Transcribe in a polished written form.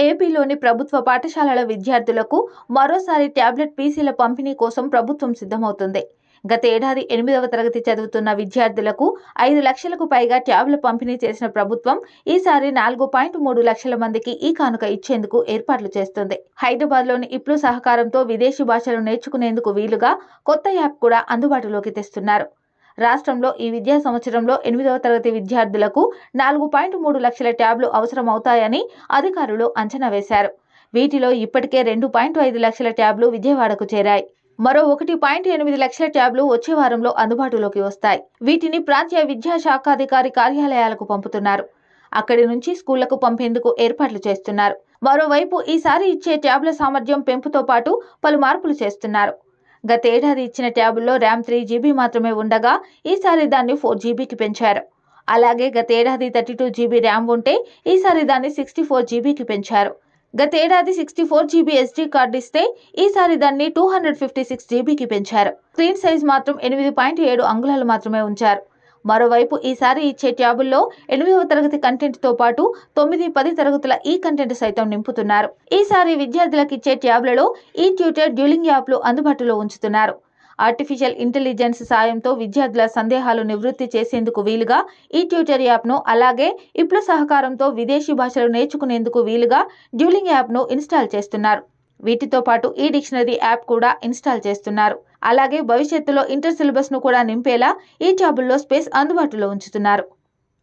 ఏపీలోని ప్రభుత్వ పాఠశాలల విద్యార్థులకు మరోసారి ట్యాబ్లెట్ పీసీల పంపిణీ కోసం ప్రభుత్వం సిద్ధమవుతుంది. గత ఏడాది 8వ తరగతి చదువుతున్న విద్యార్థులకు 5 లక్షలకు పైగా ట్యాబ్ల పంపిణీ చేసిన ప్రభుత్వం ఈసారి 4.3 లక్షల మందికి ఈ కానుక ఇచ్చేందుకు ఏర్పాట్లు చేస్తుంది. హైదరాబాద్లోని ఇప్లు సహకారంతో విదేశీ భాషలు నేర్చుకునేందుకు వీలుగా కొత్త యాప్ కూడా అందుబాటులోకి తెస్తున్నారు. రాష్ట్రంలో ఈ విద్యా సంవత్సరంలో 8వ తరగతి విద్యార్థులకు 4.3 లక్షల ట్యాబ్లు అవసరమవుతాయని అధికారులు అంచనా వేశారు. వీటిలో ఇప్పటికే 2.5 లక్షల ట్యాబ్లు విజయవాడకు చేరాయి. మరో 1.8 లక్షల ట్యాబ్లు వచ్చే వారంలో అందుబాటులోకి వస్తాయి. వీటిని ప్రాంతీయ విద్యాశాఖాధికారి కార్యాలయాలకు పంపుతున్నారు. అక్కడి నుంచి స్కూళ్లకు పంపేందుకు ఏర్పాట్లు చేస్తున్నారు. మరోవైపు ఈసారి ఇచ్చే ట్యాబ్ల సామర్థ్యం పెంపుతో పాటు పలు మార్పులు చేస్తున్నారు. గత ఏడాది ఇచ్చిన ట్యాబుల్లో ర్యామ్ 3 GB మాత్రమే ఉండగా ఈసారి దాన్ని 4 GBకి పెంచారు. అలాగే గత ఏడాది 32 GB ర్యామ్ ఉంటే ఈసారి దాన్ని 64 GBకి పెంచారు. గత ఏడాది 64 GB SD కార్డు ఇస్తే ఈసారి దాన్ని 256 GBకి పెంచారు. స్క్రీన్ సైజ్ మాత్రం 8.7 అంగుళాలు మాత్రమే ఉంచారు. మరోవైపు ఈసారి ఇచ్చే ట్యాబుల్లో 8వ తరగతి కంటెంట్తో పాటు 9, 10 తరగతుల ఈ కంటెంట్ సైతం నింపుతున్నారు. ఈసారి విద్యార్థులకు ఇచ్చే ట్యాబ్లలో ఈ ట్యూటర్ డ్యూలింగ్ యాప్లు అందుబాటులో ఉంచుతున్నారు. ఆర్టిఫిషియల్ ఇంటెలిజెన్స్ సాయంతో విద్యార్థుల సందేహాలు నివృత్తి చేసేందుకు వీలుగా ఈ ట్యూటర్ యాప్ను, అలాగే ఇప్లు సహకారంతో విదేశీ భాషలు నేర్చుకునేందుకు వీలుగా డ్యూలింగ్ యాప్ను ఇన్స్టాల్ చేస్తున్నారు. వీటితో పాటు ఈ డిక్షనరీ యాప్ కూడా ఇన్స్టాల్ చేస్తున్నారు. అలాగే భవిష్యత్తులో ఇంటర్ సిలబస్ ను కూడా నింపేలా ఈ ట్యాబుల్లో స్పేస్ అందుబాటులో ఉంచుతున్నారు.